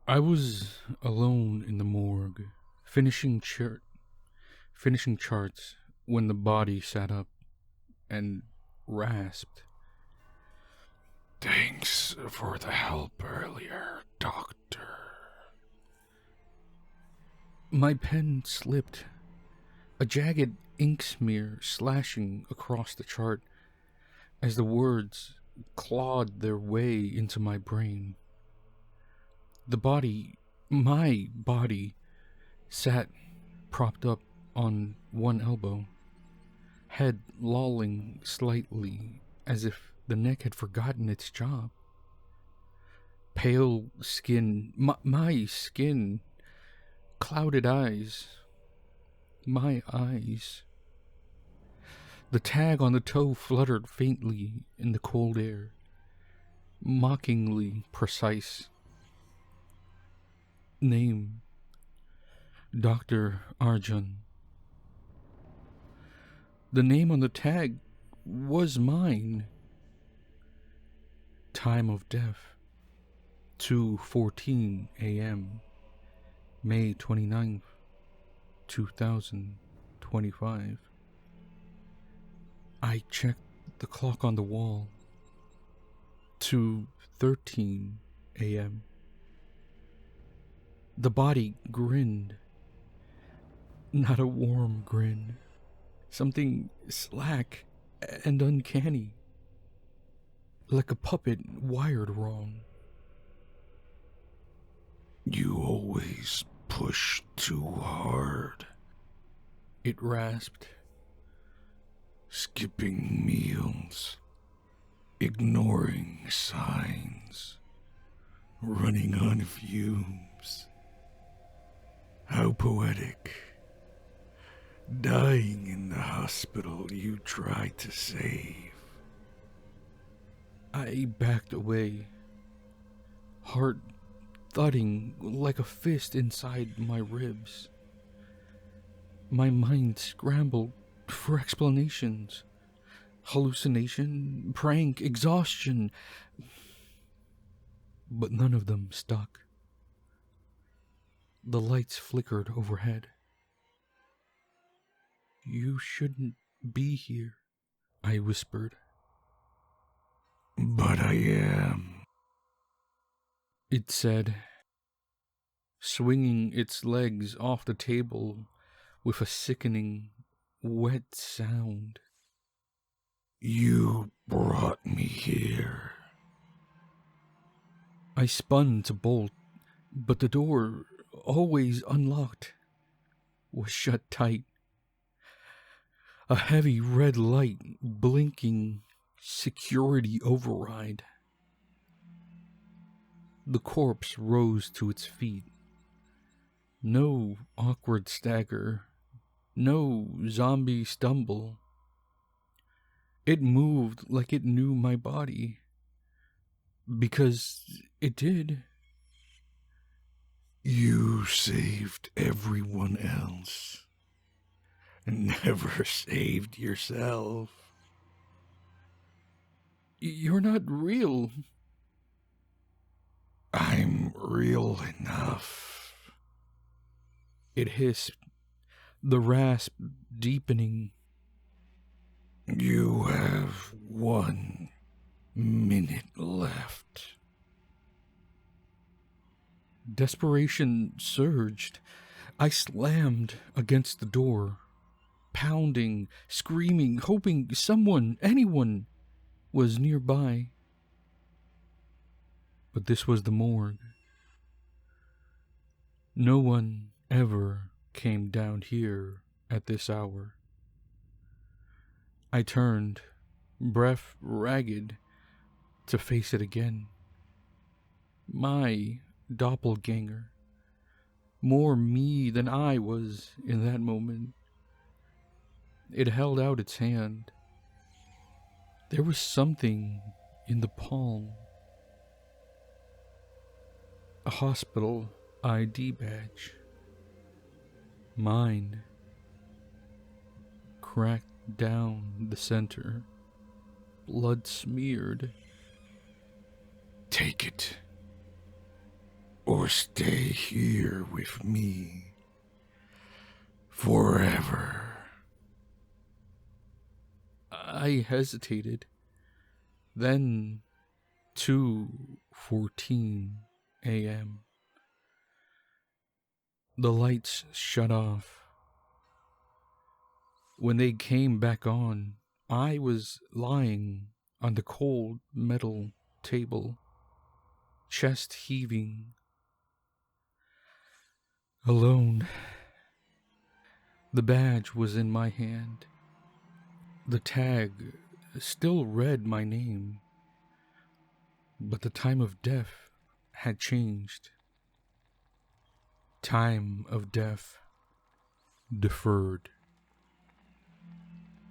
I was alone in the morgue, finishing charts when the body sat up and rasped. Thanks for the help earlier, Doctor. My pen slipped, a jagged ink smear slashing across the chart as the words clawed their way into my brain. My body, sat propped up on one elbow, head lolling slightly as if the neck had forgotten its job. Pale skin, my skin, clouded eyes, my eyes. The tag on the toe fluttered faintly in the cold air, mockingly precise. Name: Dr. Arjun. The name on the tag was mine. Time of death: 2:14 a.m. May 29th, 2025. I checked the clock on the wall. 2:13 a.m. The body grinned. Not a warm grin. Something slack and uncanny. Like a puppet wired wrong. You always push too hard. It rasped. Skipping meals. Ignoring signs. Running on fumes. How poetic. Dying in the hospital you tried to save. I backed away, heart thudding like a fist inside my ribs. My mind scrambled for explanations. Hallucination, prank, exhaustion. But none of them stuck. The lights flickered overhead. You shouldn't be here, I whispered. But I am. It said, swinging its legs off the table with a sickening, wet sound. You brought me here. I spun to bolt, but the door, always unlocked, was shut tight. A heavy red light blinking security override. The corpse rose to its feet. No awkward stagger, no zombie stumble. It moved like it knew my body. Because it did. You saved everyone else. Never saved yourself. You're not real. I'm real enough. It hissed, the rasp deepening. You have 1 minute left. Desperation surged. I slammed against the door, pounding, screaming, hoping someone, anyone, was nearby. But this was the morgue. No one ever came down here at this hour. I turned, breath ragged, to face it again. My doppelganger. More me than I was in that moment. It held out its hand. There was something in the palm. A hospital ID badge. Mine. Cracked down the center. Blood smeared. Take it. Or or stay here with me forever. I hesitated. Then 2:14 a.m. The lights shut off. When they came back on, I was lying on the cold metal table, chest heaving, alone. The badge was in my hand. The tag still read my name, but the time of death had changed. Time of death deferred.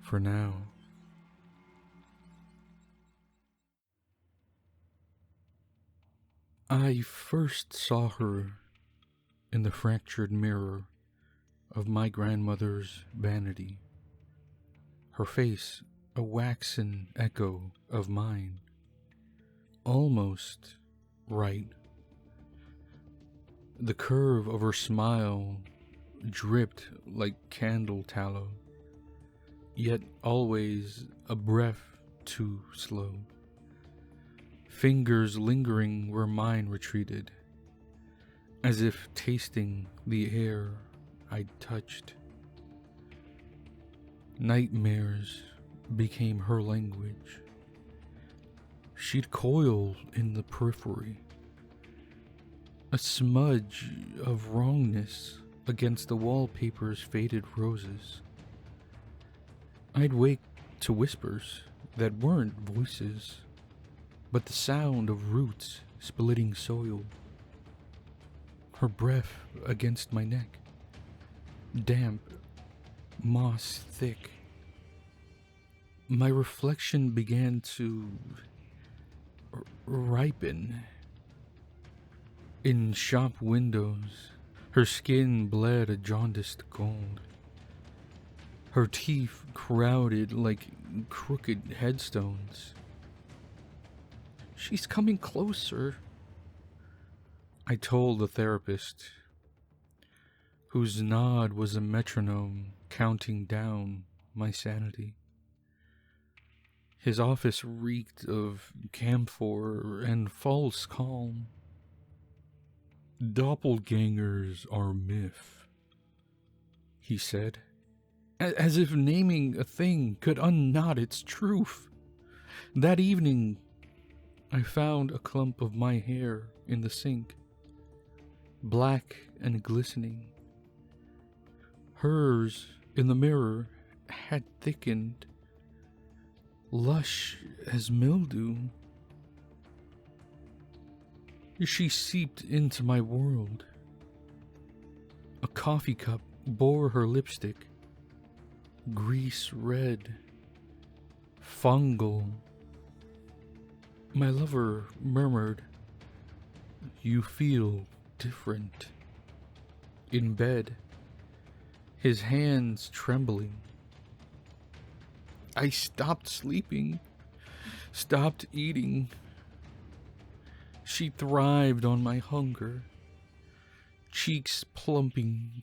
For now. I first saw her in the fractured mirror of my grandmother's vanity. Her face a waxen echo of mine. Almost right. The curve of her smile dripped like candle tallow, yet always a breath too slow. Fingers lingering where mine retreated, as if tasting the air I'd touched. Nightmares became her language. She'd coil in the periphery, a smudge of wrongness against the wallpaper's faded roses. I'd wake to whispers that weren't voices, but the sound of roots splitting soil. Her breath against my neck, damp, moss thick. My reflection began to ripen. In shop windows, her skin bled a jaundiced gold. Her teeth crowded like crooked headstones. "She's coming closer," I told the therapist, whose nod was a metronome counting down my sanity. His office reeked of camphor and false calm. "Doppelgangers are myth," he said, as if naming a thing could unknot its truth. That evening, I found a clump of my hair in the sink, black and glistening. Hers, in the mirror, had thickened, lush as mildew. She seeped into my world. A coffee cup bore her lipstick, grease red, fungal. My lover murmured, "You feel different." In bed, his hands trembling. I stopped sleeping, stopped eating. She thrived on my hunger, cheeks plumping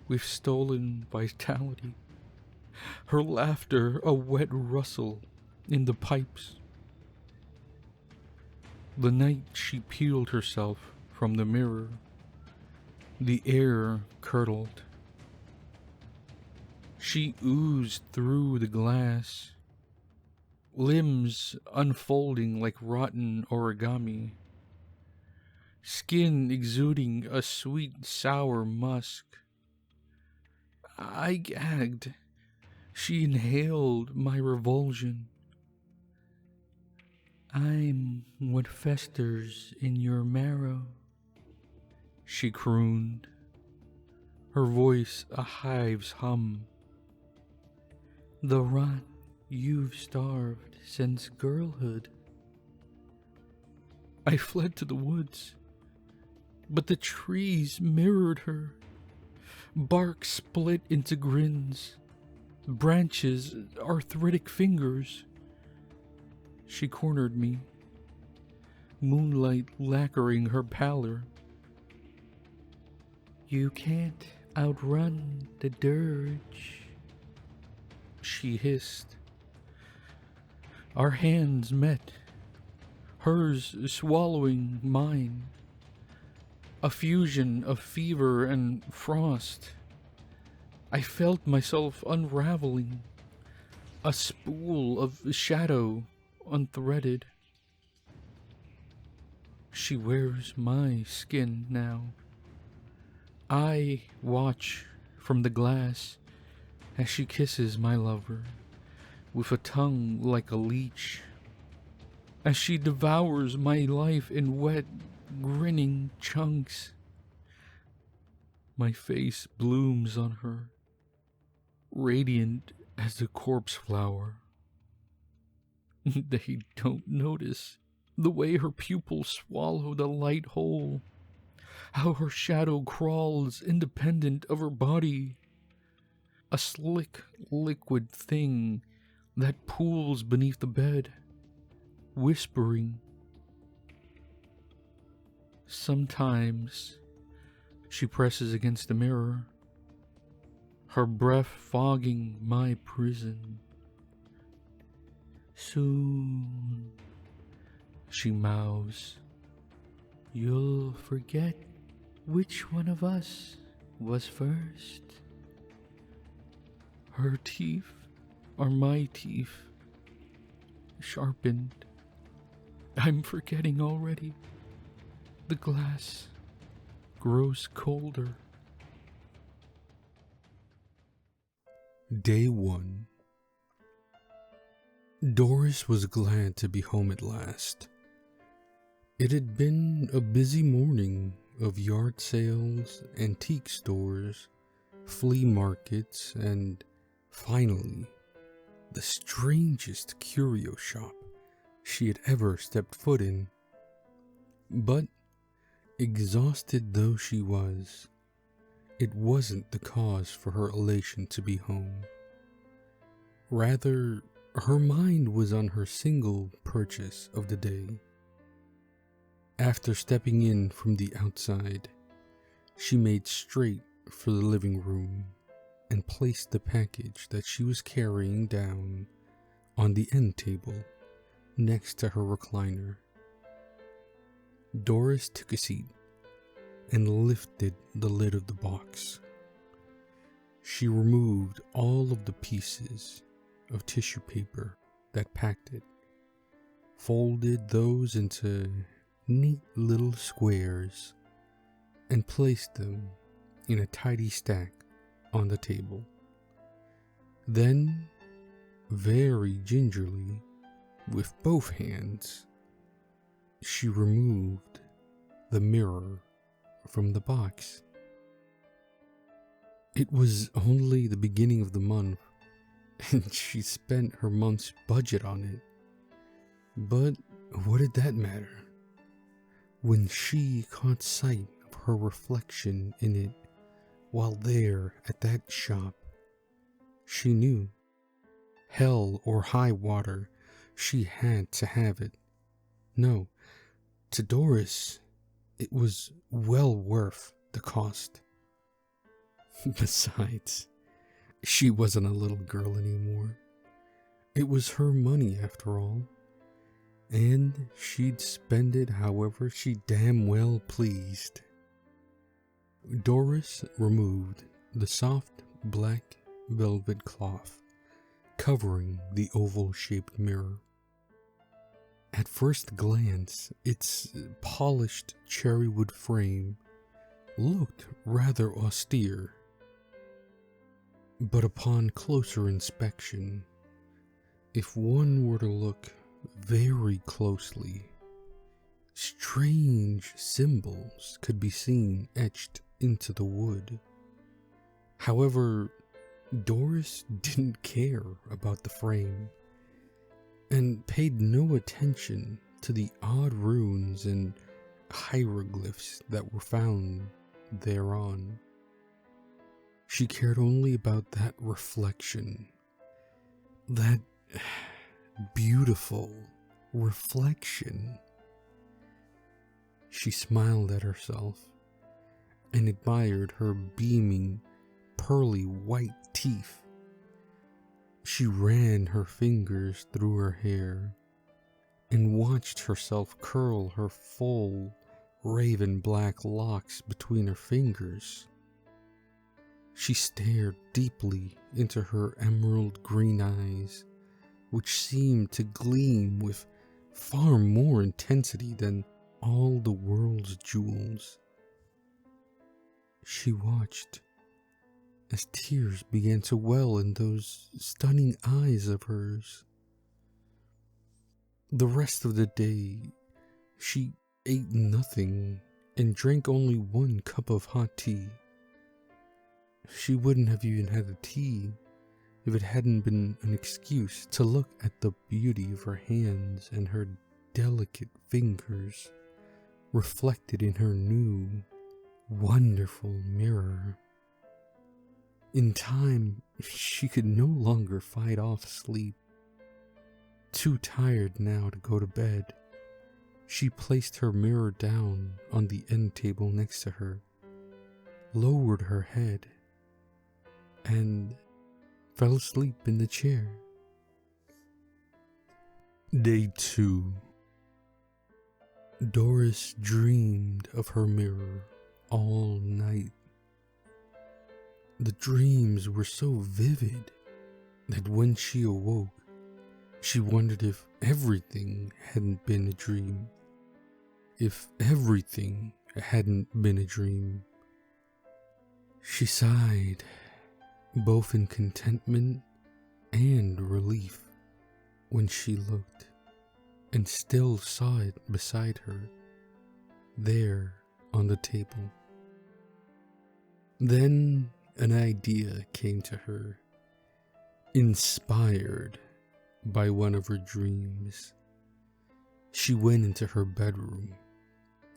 with stolen vitality. Her laughter a wet rustle in the pipes. The night she peeled herself from the mirror, the air curdled. She oozed through the glass, limbs unfolding like rotten origami, skin exuding a sweet sour musk. I gagged. She inhaled my revulsion. "I'm what festers in your marrow," she crooned, her voice a hive's hum. "The rot you've starved since girlhood." I fled to the woods, but the trees mirrored her. Bark split into grins, branches arthritic fingers. She cornered me, moonlight lacquering her pallor, You can't outrun the dirge, she hissed. Our hands met, hers swallowing mine, a fusion of fever and frost. I felt myself unraveling, a spool of shadow unthreaded. She wears my skin now. I watch from the glass as she kisses my lover with a tongue like a leech, as she devours my life in wet, grinning chunks. My face blooms on her, radiant as a corpse flower. They don't notice the way her pupils swallow the light whole, how her shadow crawls independent of her body, a slick liquid thing that pools beneath the bed, whispering. Sometimes she presses against the mirror, her breath fogging my prison. Soon, she mouths, you'll forget which one of us was first. Her teeth are my teeth, sharpened. I'm forgetting already. The glass grows colder. Day 1. Doris was glad to be home at last. It had been a busy morning of yard sales, antique stores, flea markets, and finally, the strangest curio shop she had ever stepped foot in. But, exhausted though she was, it wasn't the cause for her elation to be home. Rather, her mind was on her single purchase of the day. After stepping in from the outside, she made straight for the living room and placed the package that she was carrying down on the end table next to her recliner. Doris took a seat and lifted the lid of the box. She removed all of the pieces of tissue paper that packed it, folded those into neat little squares, and placed them in a tidy stack on the table. Then, very gingerly, with both hands, she removed the mirror from the box. It was only the beginning of the month, and she spent her month's budget on it. But what did that matter? When she caught sight of her reflection in it while there at that shop, she knew, hell or high water, she had to have it. No, to Doris, it was well worth the cost. Besides, she wasn't a little girl anymore. It was her money after all, and she'd spend it however she damn well pleased. Doris removed the soft black velvet cloth covering the oval-shaped mirror. At first glance, its polished cherrywood frame looked rather austere. But upon closer inspection, if one were to look very closely, strange symbols could be seen etched into the wood. However, Doris didn't care about the frame, and paid no attention to the odd runes and hieroglyphs that were found thereon. She cared only about that reflection, that beautiful reflection. She smiled at herself and admired her beaming, pearly white teeth. She ran her fingers through her hair and watched herself curl her full, raven black locks between her fingers. She stared deeply into her emerald green eyes, which seemed to gleam with far more intensity than all the world's jewels. She watched as tears began to well in those stunning eyes of hers. The rest of the day, she ate nothing and drank only 1 cup of hot tea. She wouldn't have even had the tea if it hadn't been an excuse to look at the beauty of her hands and her delicate fingers reflected in her new, wonderful mirror. In time, she could no longer fight off sleep. Too tired now to go to bed, she placed her mirror down on the end table next to her, lowered her head, and fell asleep in the chair. Day 2. Doris dreamed of her mirror all night. The dreams were so vivid that when she awoke, she wondered if everything hadn't been a dream. If everything hadn't been a dream. She sighed, both in contentment and relief, when she looked and still saw it beside her, there on the table. Then an idea came to her, inspired by one of her dreams. She went into her bedroom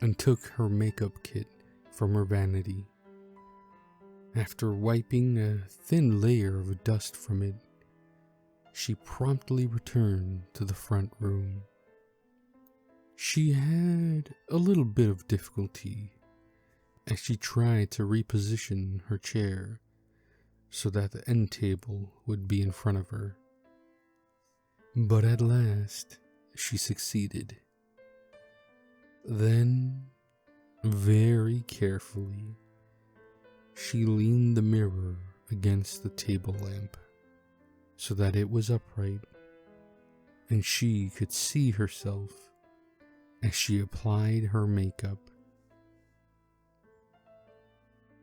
and took her makeup kit from her vanity. After wiping a thin layer of dust from it, she promptly returned to the front room. She had a little bit of difficulty as she tried to reposition her chair so that the end table would be in front of her. But at last, she succeeded. Then, very carefully, she leaned the mirror against the table lamp so that it was upright and she could see herself as she applied her makeup.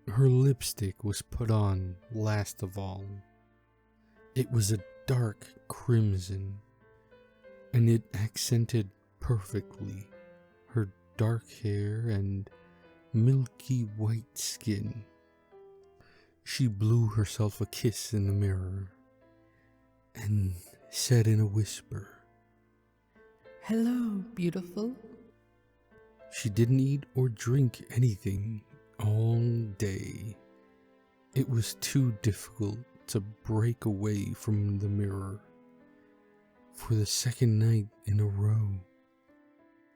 Her lipstick was put on last of all. It was a dark crimson, and it accented perfectly her dark hair and milky white skin. She blew herself a kiss in the mirror and said in a whisper, "Hello, beautiful." She didn't eat or drink anything all day. It was too difficult to break away from the mirror. For the second night in a row,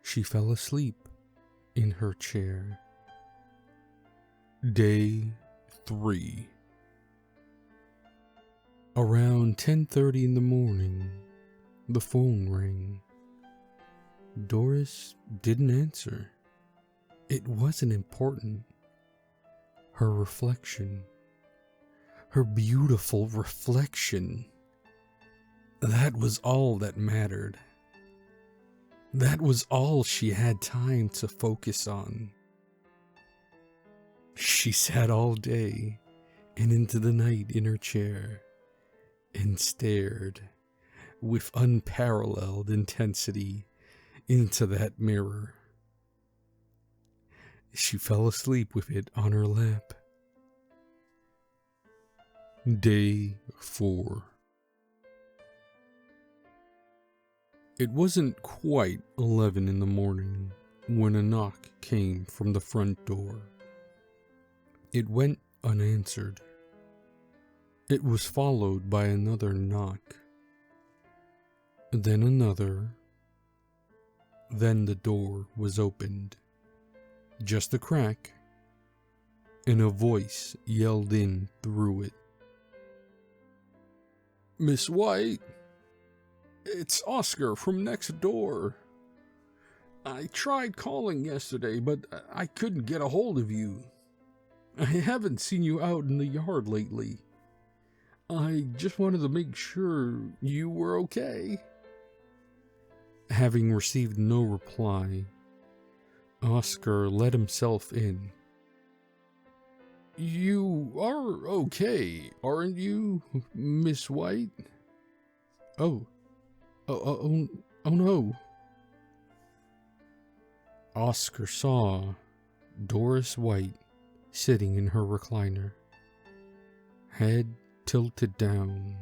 she fell asleep in her chair. Day 3. Around 10:30 in the morning, the phone rang. Doris didn't answer. It wasn't important. Her reflection, her beautiful reflection, that was all that mattered. That was all she had time to focus on. She sat all day and into the night in her chair and stared with unparalleled intensity into that mirror. She fell asleep with it on her lap. Day 4. It wasn't quite 11 in the morning when a knock came from the front door. It went unanswered. It was followed by another knock, then another, then the door was opened. Just a crack, and a voice yelled in through it. "Miss White, it's Oscar from next door. I tried calling yesterday, but I couldn't get a hold of you. I haven't seen you out in the yard lately. I just wanted to make sure you were okay." Having received no reply, Oscar let himself in. "You are okay, aren't you, Miss White?" Oh, oh no. Oscar saw Doris White sitting in her recliner, head tilted down,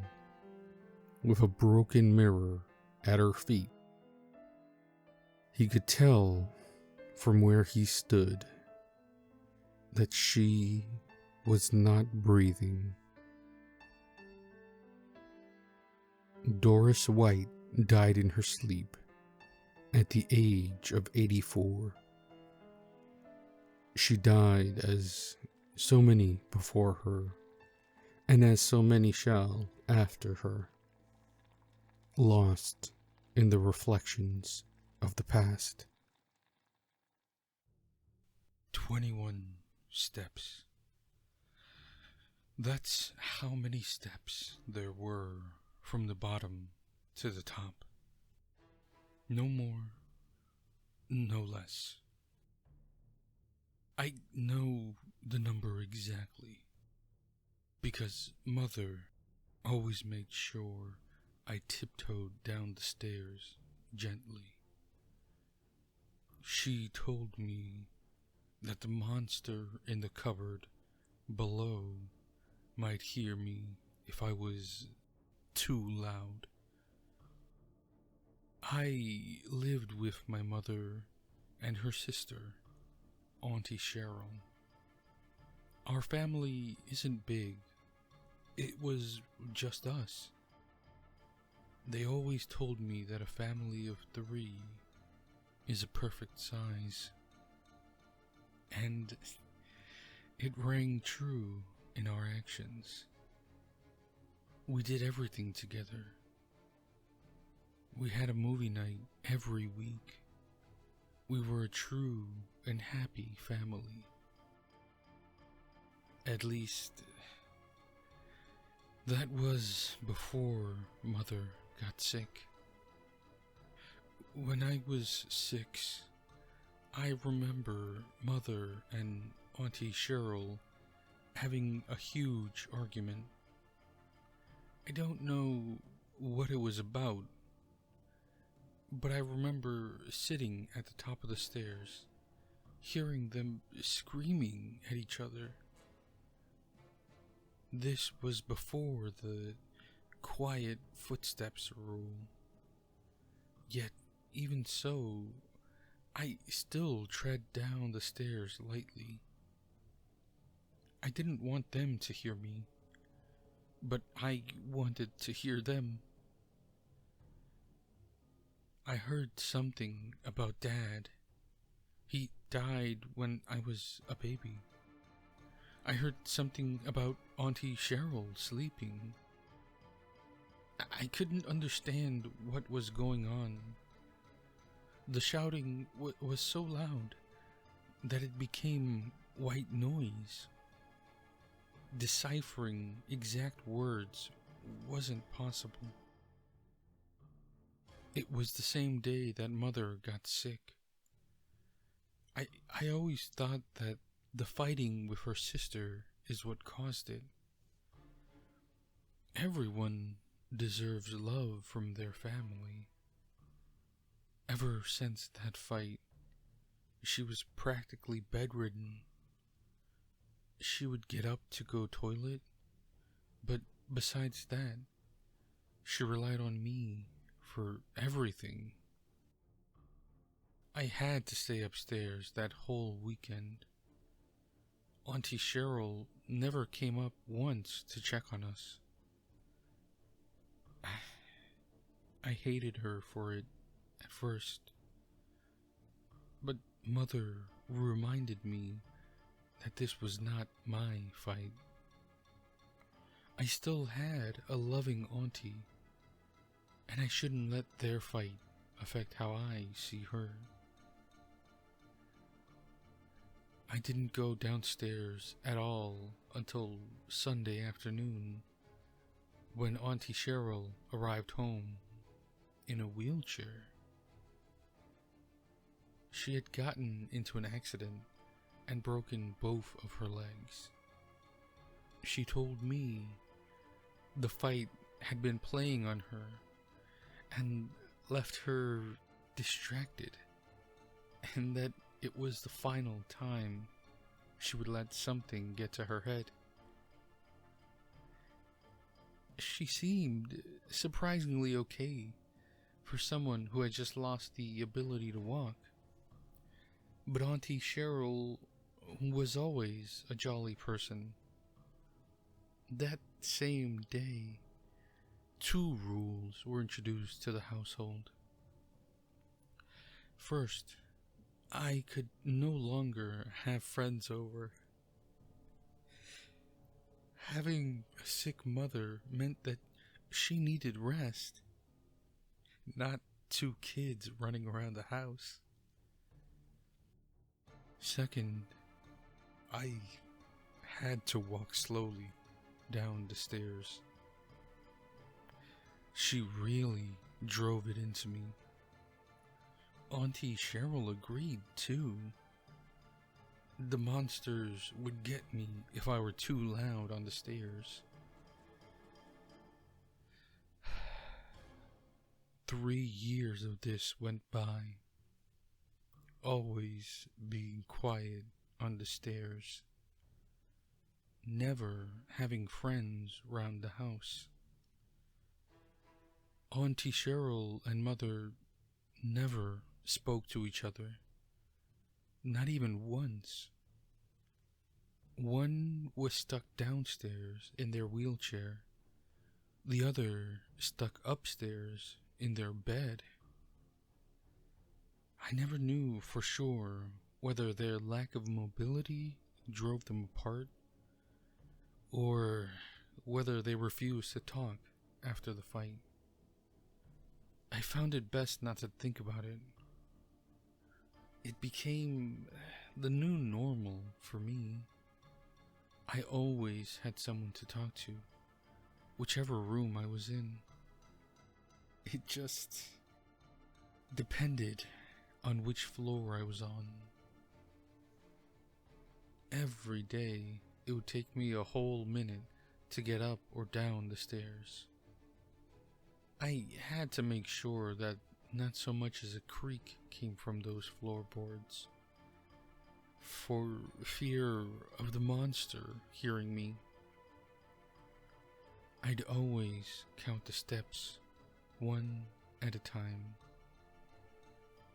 with a broken mirror at her feet. He could tell from where he stood that she was not breathing. Doris White died in her sleep at the age of 84. She died as so many before her, and as so many shall after her, lost in the reflections of the past. 21 steps. That's how many steps there were from the bottom to the top. No more, no less. I know the number exactly, because Mother always made sure I tiptoed down the stairs gently. She told me that the monster in the cupboard below might hear me if I was too loud. I lived with my mother and her sister, Auntie Cheryl. Our family isn't big. It was just us. They always told me that a family of 3 is a perfect size. And it rang true in our actions. We did everything together. We had a movie night every week. We were a true and happy family. At least, that was before Mother got sick. When I was 6, I remember Mother and Auntie Cheryl having a huge argument. I don't know what it was about, but I remember sitting at the top of the stairs, hearing them screaming at each other. This was before the quiet footsteps rule. Yet, even so, I still tread down the stairs lightly. I didn't want them to hear me, but I wanted to hear them. I heard something about Dad. He died when I was a baby. I heard something about Auntie Cheryl sleeping. I couldn't understand what was going on. The shouting was so loud that it became white noise. Deciphering exact words wasn't possible. It was the same day that Mother got sick. I always thought that the fighting with her sister is what caused it. Everyone deserves love from their family. Ever since that fight, she was practically bedridden. She would get up to go toilet, but besides that, she relied on me for everything. I had to stay upstairs that whole weekend. Auntie Cheryl never came up once to check on us. I hated her for it at first, but Mother reminded me that this was not my fight. I still had a loving auntie, and I shouldn't let their fight affect how I see her. I didn't go downstairs at all until Sunday afternoon, when Auntie Cheryl arrived home in a wheelchair. She had gotten into an accident and broken both of her legs. She told me the fight had been playing on her and left her distracted, and that it was the final time she would let something get to her head. She seemed surprisingly okay for someone who had just lost the ability to walk. But Auntie Cheryl was always a jolly person. That same day, 2 rules were introduced to the household. First, I could no longer have friends over. Having a sick mother meant that she needed rest, not 2 kids running around the house. Second, I had to walk slowly down the stairs. She really drove it into me. Auntie Cheryl agreed too. The monsters would get me if I were too loud on the stairs. 3 years of this went by, always being quiet on the stairs, never having friends round the house. Auntie Cheryl and Mother never spoke to each other, not even once. One was stuck downstairs in their wheelchair, the other stuck upstairs in their bed. I never knew for sure whether their lack of mobility drove them apart, or whether they refused to talk after the fight. I found it best not to think about it. It became the new normal for me. I always had someone to talk to, whichever room I was in. It just depended on which floor I was on. Every day, it would take me a whole minute to get up or down the stairs. I had to make sure that not so much as a creak came from those floorboards, for fear of the monster hearing me. I'd always count the steps, one at a time.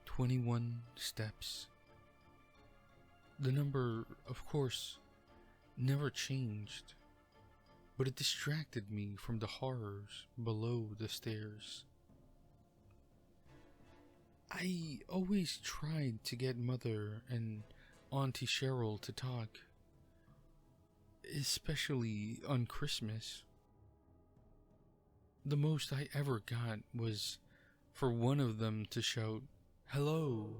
21 steps. The number, of course, never changed, but it distracted me from the horrors below the stairs. I always tried to get Mother and Auntie Cheryl to talk, especially on Christmas. The most I ever got was for one of them to shout, "Hello,"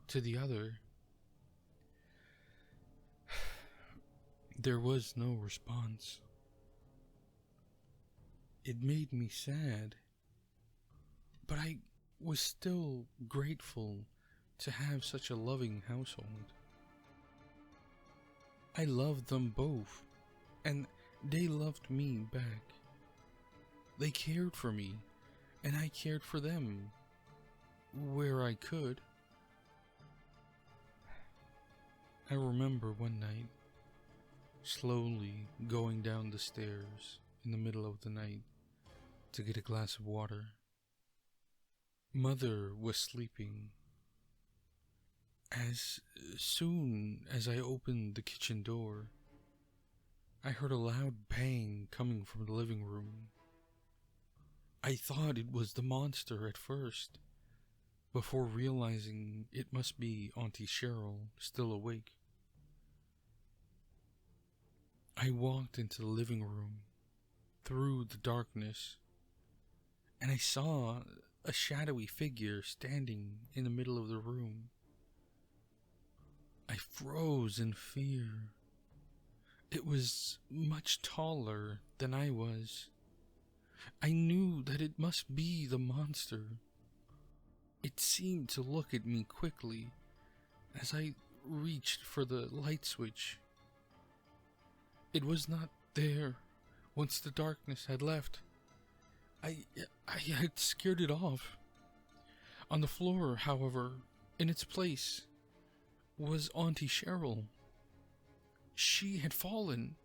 to the other. There was no response. It made me sad, but I was still grateful to have such a loving household. I loved them both, and they loved me back. They cared for me, and I cared for them, where I could. I remember one night, slowly going down the stairs in the middle of the night to get a glass of water. Mother was sleeping. As soon as I opened the kitchen door, I heard a loud bang coming from the living room. I thought it was the monster at first, before realizing it must be Auntie Cheryl still awake. I walked into the living room through the darkness, and I saw a shadowy figure standing in the middle of the room. I froze in fear. It was much taller than I was. I knew that it must be the monster. It seemed to look at me quickly as I reached for the light switch. It was not there once the darkness had left. I had scared it off. On the floor, however, in its place, was Auntie Cheryl. She had fallen.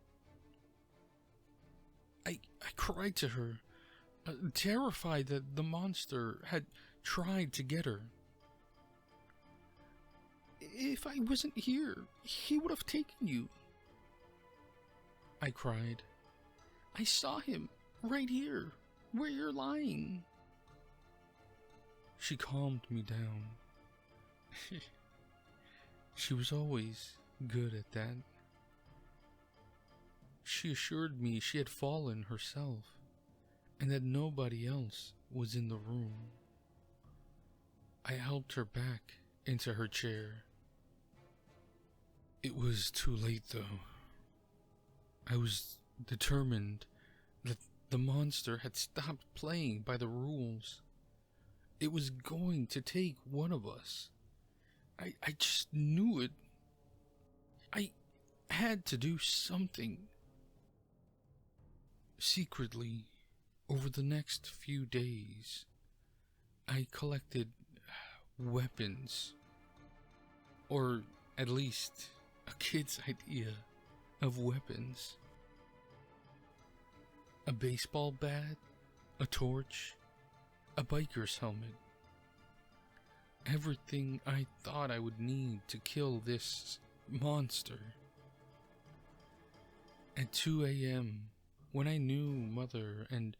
I cried to her, terrified that the monster had tried to get her. "If I wasn't here, he would have taken you," I cried. "I saw him right here, where you're lying." She calmed me down. She was always good at that. She assured me she had fallen herself, and that nobody else was in the room. I helped her back into her chair. It was too late, though. I was determined that the monster had stopped playing by the rules. It was going to take one of us. I just knew it. I had to do something. Secretly, over the next few days, I collected weapons, or at least a kid's idea of weapons. A baseball bat, a torch, a biker's helmet. Everything I thought I would need to kill this monster. At 2 a.m., when I knew Mother and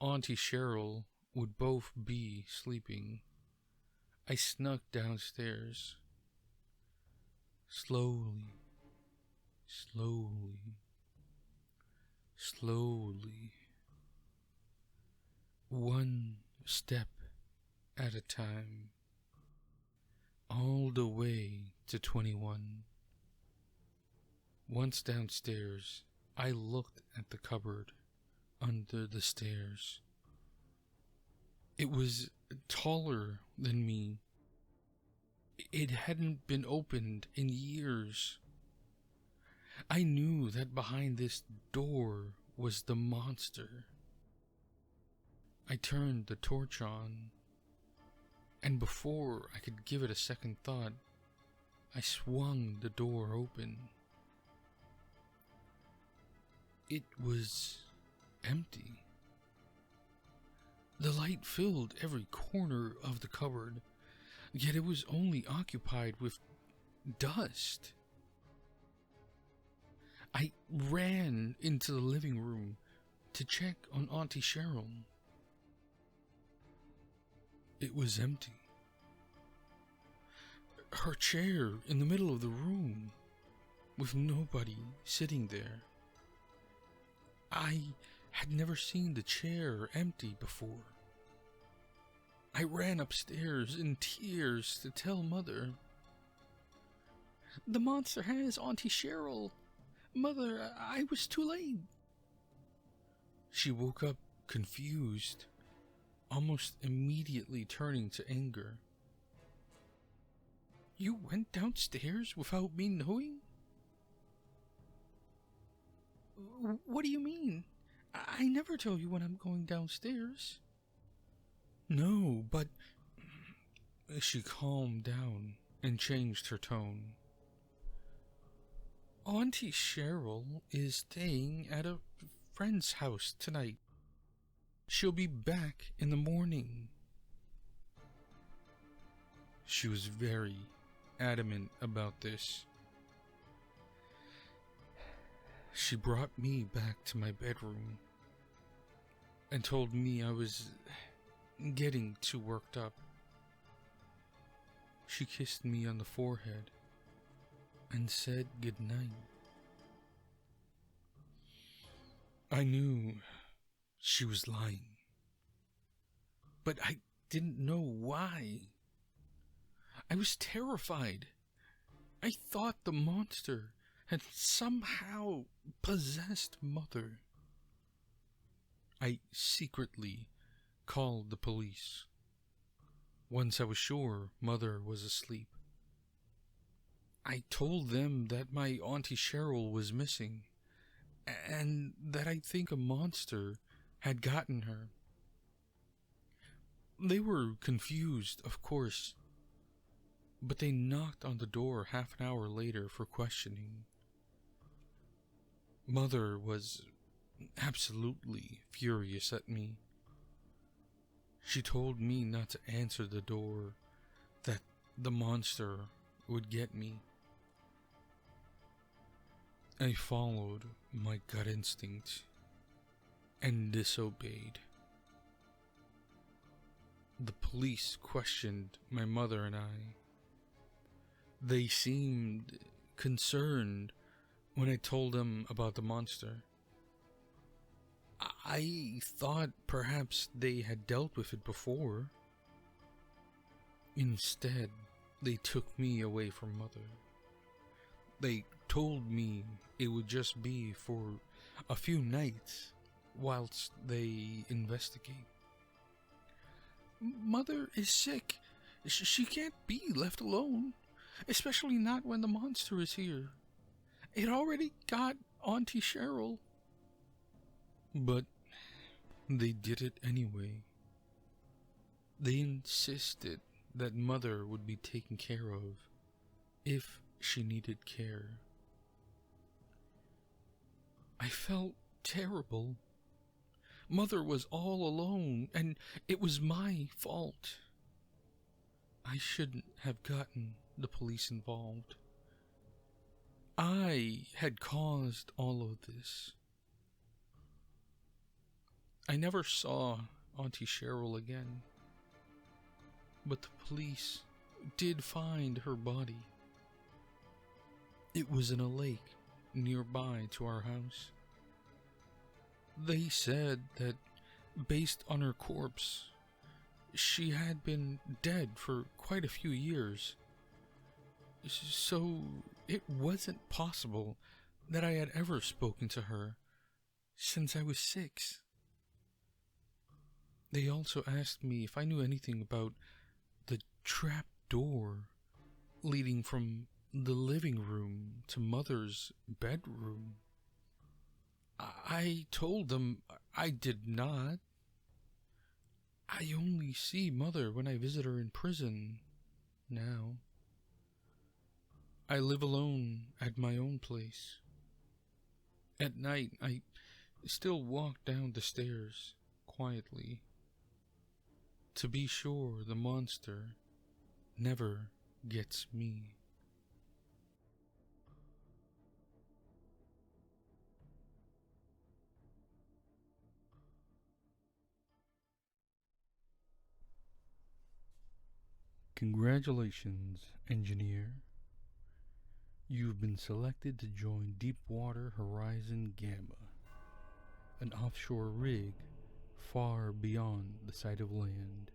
Auntie Cheryl would both be sleeping, I snuck downstairs. Slowly, slowly, slowly. One step at a time. All the way to 21. Once downstairs, I looked at the cupboard under the stairs. It was taller than me. It hadn't been opened in years. I knew that behind this door was the monster. I turned the torch on, and before I could give it a second thought, I swung the door open. It was empty. The light filled every corner of the cupboard, yet it was only occupied with dust. I ran into the living room to check on Auntie Cheryl. It was empty. Her chair in the middle of the room, with nobody sitting there. I had never seen the chair empty before. I ran upstairs in tears to tell Mother. "The monster has Auntie Cheryl. Mother, I was too late." She woke up confused, almost immediately turning to anger. "You went downstairs without me knowing?" "What do you mean? I never tell you when I'm going downstairs." "No, but..." She calmed down and changed her tone. "Auntie Cheryl is staying at a friend's house tonight. She'll be back in the morning." She was very adamant about this. She brought me back to my bedroom and told me I was getting too worked up. She kissed me on the forehead and said goodnight. I knew she was lying, but I didn't know why. I was terrified. I thought the monster had somehow possessed Mother. I secretly called the police once I was sure Mother was asleep. I told them that my Auntie Cheryl was missing and that I think a monster had gotten her. They were confused, of course, but they knocked on the door half an hour later for questioning. Mother was absolutely furious at me. She told me not to answer the door, that the monster would get me. I followed my gut instinct and disobeyed. The police questioned my mother and I. They seemed concerned when I told them about the monster. I thought perhaps they had dealt with it before. Instead, they took me away from Mother. They told me it would just be for a few nights whilst they investigate. Mother is sick. She can't be left alone, especially not when the monster is here. It already got Auntie Cheryl. But they did it anyway. They insisted that Mother would be taken care of if she needed care. I felt terrible. Mother was all alone, and it was my fault. I shouldn't have gotten the police involved. I had caused all of this. I never saw Auntie Cheryl again, but the police did find her body. It was in a lake nearby to our house. They said that based on her corpse, she had been dead for quite a few years. So it wasn't possible that I had ever spoken to her since I was 6. They also asked me if I knew anything about the trap door leading from the living room to Mother's bedroom. I told them I did not. I only see Mother when I visit her in prison now. I live alone at my own place. At night, I still walk down the stairs quietly to be sure the monster never gets me. Congratulations, engineer. You've been selected to join Deepwater Horizon Gamma, an offshore rig far beyond the sight of land.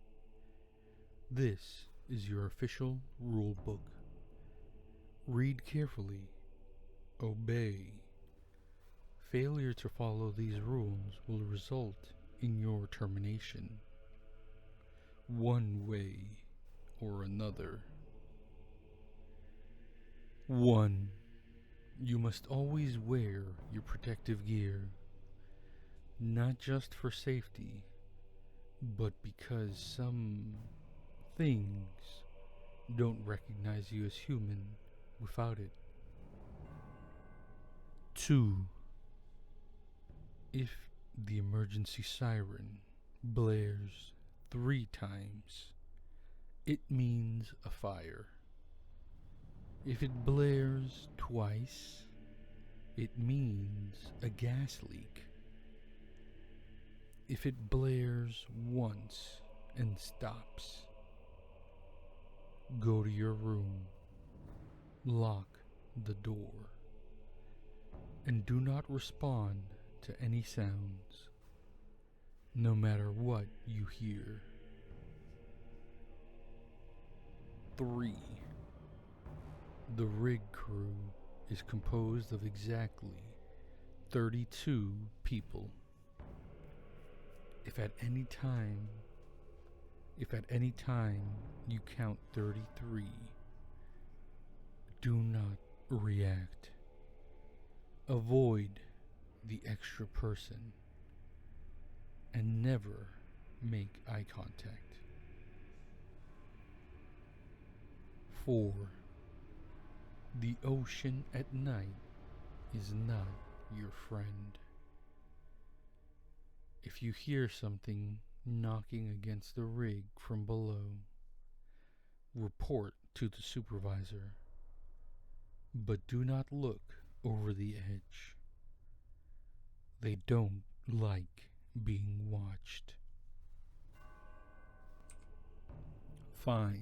This is your official rule book. Read carefully. Obey. Failure to follow these rules will result in your termination, one way or another. 1. You must always wear your protective gear, not just for safety, but because some things don't recognize you as human without it. 2. If the emergency siren blares 3 times, it means a fire. If it blares twice, it means a gas leak. If it blares once and stops, go to your room, lock the door, and do not respond to any sounds, no matter what you hear. 3. The rig crew is composed of exactly 32 people. If at any time you count 33, do not react. Avoid the extra person and never make eye contact. 4. The ocean at night is not your friend. If you hear something knocking against the rig from below, report to the supervisor, but do not look over the edge. They don't like being watched. 5.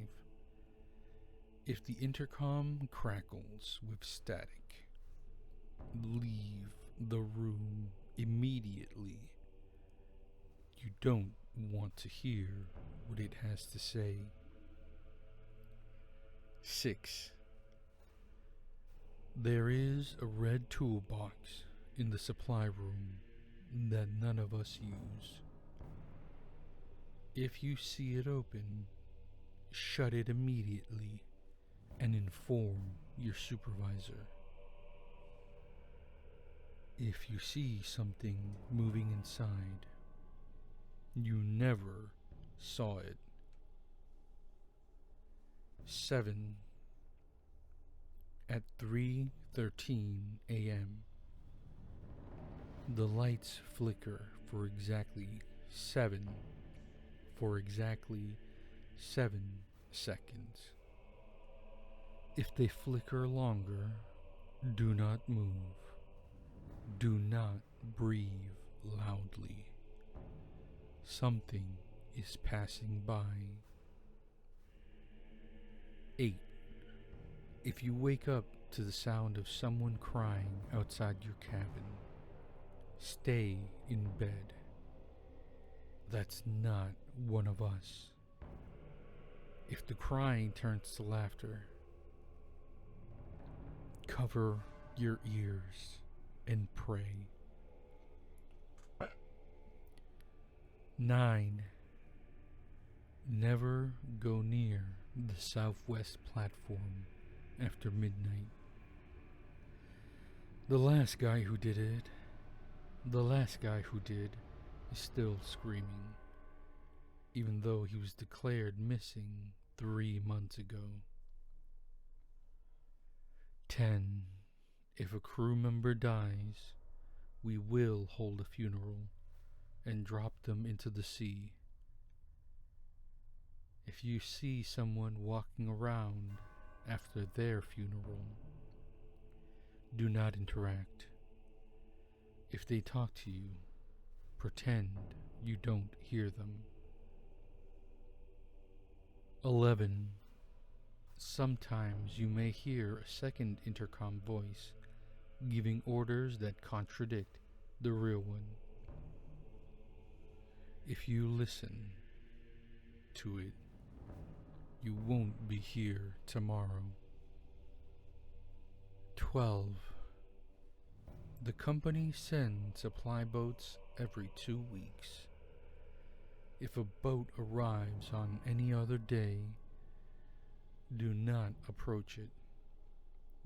If the intercom crackles with static, leave the room immediately. You don't want to hear what it has to say. 6. There is a red toolbox in the supply room that none of us use. If you see it open, shut it immediately and inform your supervisor. If you see something moving inside, you never saw it. 7. At 3:13 a.m., the lights flicker for exactly 7 seconds. If they flicker longer, do not move. Do not breathe loudly. Something is passing by. 8. If you wake up to the sound of someone crying outside your cabin, stay in bed. That's not one of us. If the crying turns to laughter, cover your ears and pray. 9. Never go near the southwest platform after midnight. The last guy who did is still screaming, even though he was declared missing 3 months ago. 10. If a crew member dies, we will hold a funeral and drop them into the sea. If you see someone walking around after their funeral, do not interact. If they talk to you, pretend you don't hear them. 11. Sometimes you may hear a second intercom voice giving orders that contradict the real one. If you listen to it, you won't be here tomorrow. 12. The company sends supply boats every 2 weeks. If a boat arrives on any other day, do not approach it.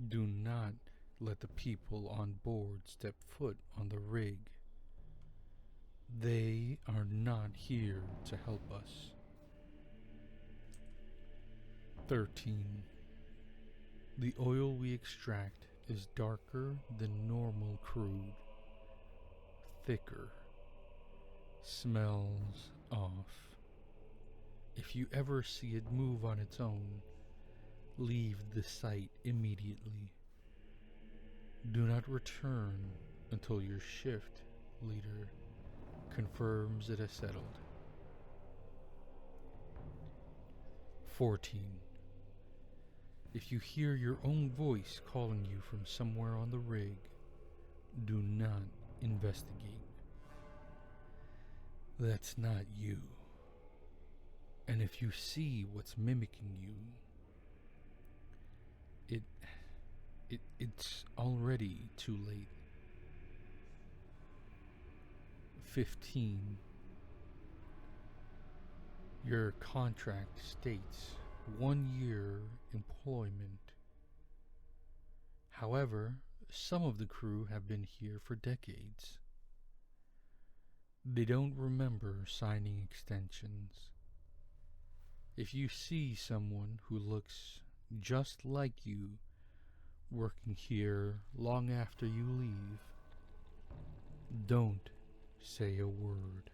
Do not let the people on board step foot on the rig. They are not here to help us. 13. The oil we extract is darker than normal crude, thicker, smells off. If you ever see it move on its own, leave the site immediately. Do not return until your shift leader confirms it has settled. 14. If you hear your own voice calling you from somewhere on the rig, do not investigate. That's not you. And if you see what's mimicking you, it's already too late. 15. Your contract states 1 year employment. However, some of the crew have been here for decades. They don't remember signing extensions. If you see someone who looks just like you working here long after you leave, don't say a word.